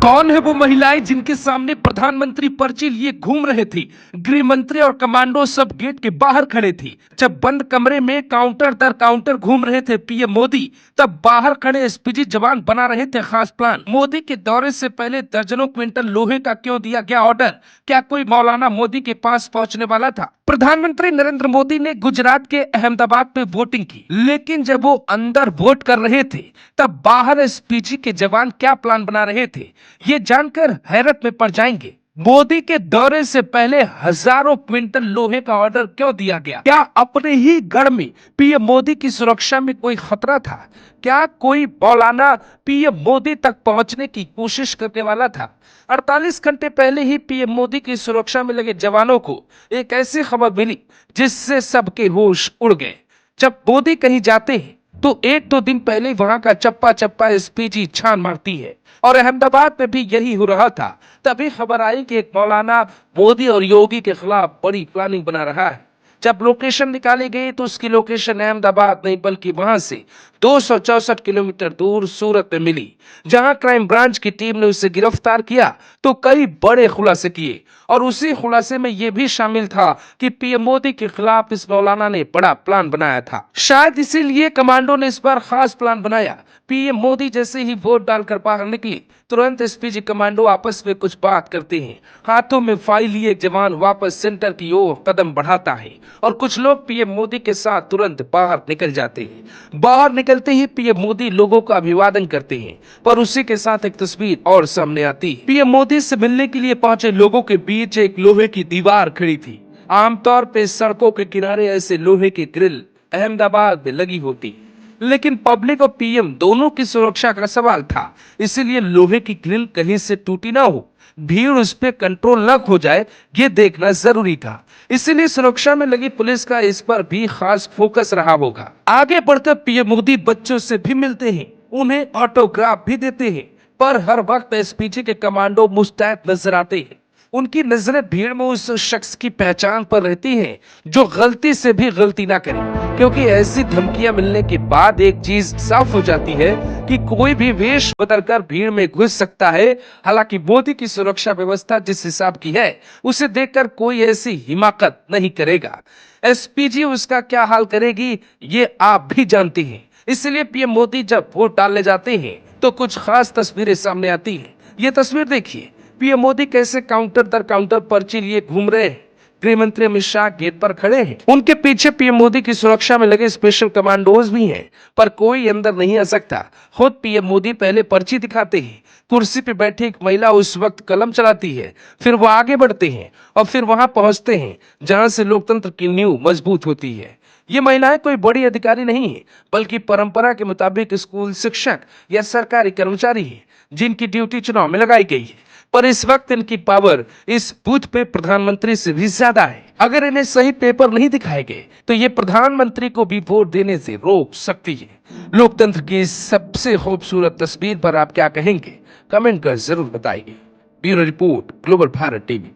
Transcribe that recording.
कौन है वो महिलाएं जिनके सामने प्रधानमंत्री पर्ची लिए घूम रहे थे? गृह मंत्री और कमांडो सब गेट के बाहर खड़े थे। जब बंद कमरे में काउंटर दर काउंटर घूम रहे थे पीएम मोदी, तब बाहर खड़े एसपीजी जवान बना रहे थे खास प्लान। मोदी के दौरे से पहले दर्जनों क्विंटल लोहे का क्यों दिया गया ऑर्डर? क्या कोई मौलाना मोदी के पास पहुंचने वाला था? प्रधानमंत्री नरेंद्र मोदी ने गुजरात के अहमदाबाद में वोटिंग की, लेकिन जब वो अंदर वोट कर रहे थे, तब बाहर एसपीजी के जवान क्या प्लान बना रहे थे, ये जानकर हैरत में पड़ जाएंगे। मोदी के दौरे से पहले हजारों क्विंटल लोहे का ऑर्डर क्यों दिया गया? क्या अपने ही गढ़ में पीएम मोदी की सुरक्षा में कोई खतरा था? क्या कोई मौलाना पीएम मोदी तक पहुंचने की कोशिश करने वाला था? 48 घंटे पहले ही पीएम मोदी की सुरक्षा में लगे जवानों को एक ऐसी खबर मिली जिससे सबके होश उड़ गए। जब मोदी कहीं जाते हैं तो एक दो दिन पहले वहां का चप्पा चप्पा एसपीजी छान मारती है, और अहमदाबाद में भी यही हो रहा था। तभी खबर आई कि एक मौलाना मोदी और योगी के खिलाफ बड़ी प्लानिंग बना रहा है। जब लोकेशन निकाली गई तो उसकी लोकेशन अहमदाबाद नहीं बल्कि वहां से 264 किलोमीटर दूर सूरत में मिली। जहां क्राइम ब्रांच की टीम ने उसे गिरफ्तार किया तो कई बड़े खुलासे किए, और उसी खुलासे में यह भी शामिल था कि पीएम मोदी के खिलाफ इस मौलाना ने बड़ा प्लान बनाया था। शायद इसीलिए कमांडो ने इस बार खास प्लान बनाया। पीएम मोदी जैसे ही वोट डालकर बाहर निकले, तुरंत एसपीजी कमांडो आपस में कुछ बात करते हैं। हाथों में फाइल लिए जवान वापस सेंटर की ओर कदम बढ़ाता है, और कुछ लोग पीएम मोदी के साथ तुरंत बाहर निकल जाते हैं। बाहर निकलते ही पीएम मोदी लोगों का अभिवादन करते हैं, पर उसी के साथ एक तस्वीर और सामने आती है। पीएम मोदी से मिलने के लिए पहुंचे लोगों के बीच एक लोहे की दीवार खड़ी थी। आमतौर पर सड़कों के किनारे ऐसे लोहे की ग्रिल अहमदाबाद में लगी होती, लेकिन पब्लिक और पीएम दोनों की सुरक्षा का सवाल था, इसलिए लोहे की ग्रिल कहीं से टूटी ना हो, भीड़ उस पर कंट्रोल न हो जाए, ये देखना जरूरी था। इसीलिए सुरक्षा में लगी पुलिस का इस पर भी खास फोकस रहा होगा। आगे बढ़कर पीएम मोदी बच्चों से भी मिलते हैं, उन्हें ऑटोग्राफ भी देते हैं, पर हर वक्त एसपीजी के कमांडो मुस्तैद नजर आते हैं। उनकी नजरें भीड़ में उस शख्स की पहचान पर रहती हैं जो गलती से भी गलती ना करे, क्योंकि ऐसी धमकियां मिलने के बाद एक चीज साफ हो जाती है कि कोई भी वेश बदलकर भीड़ में घुस सकता है। हालांकि मोदी की सुरक्षा व्यवस्था जिस हिसाब की है, उसे देखकर कोई ऐसी हिमाकत नहीं करेगा। एसपीजी उसका क्या हाल करेगी, ये आप भी जानते हैं। इसलिए पीएम मोदी जब वोट डालने जाते हैं तो कुछ खास तस्वीरें सामने आती हैं। ये तस्वीर देखिए, पीएम मोदी कैसे काउंटर दर काउंटर पर्ची लिए घूम रहे हैं। गृह मंत्री अमित शाह गेट पर खड़े हैं, उनके पीछे पीएम मोदी की सुरक्षा में लगे स्पेशल कमांडोज भी हैं, पर कोई अंदर नहीं आ सकता। खुद पीएम मोदी पहले पर्ची दिखाते हैं, कुर्सी पे बैठी एक महिला उस वक्त कलम चलाती है, फिर वो आगे बढ़ते हैं और फिर वहां पहुंचते हैं जहां से लोकतंत्र की नींव मजबूत होती है। ये महिलाएं कोई बड़ी अधिकारी नहीं है, बल्कि परंपरा के मुताबिक स्कूल शिक्षक या सरकारी कर्मचारी हैं, जिनकी ड्यूटी चुनाव में लगाई गई है। पर इस वक्त इनकी पावर इस बूथ पे प्रधानमंत्री से भी ज्यादा है। अगर इन्हें सही पेपर नहीं दिखाए गए तो ये प्रधानमंत्री को भी वोट देने से रोक सकती है। लोकतंत्र की इस सबसे खूबसूरत तस्वीर पर आप क्या कहेंगे? कमेंट कर जरूर बताइए। Bureau report, global Bharat TV.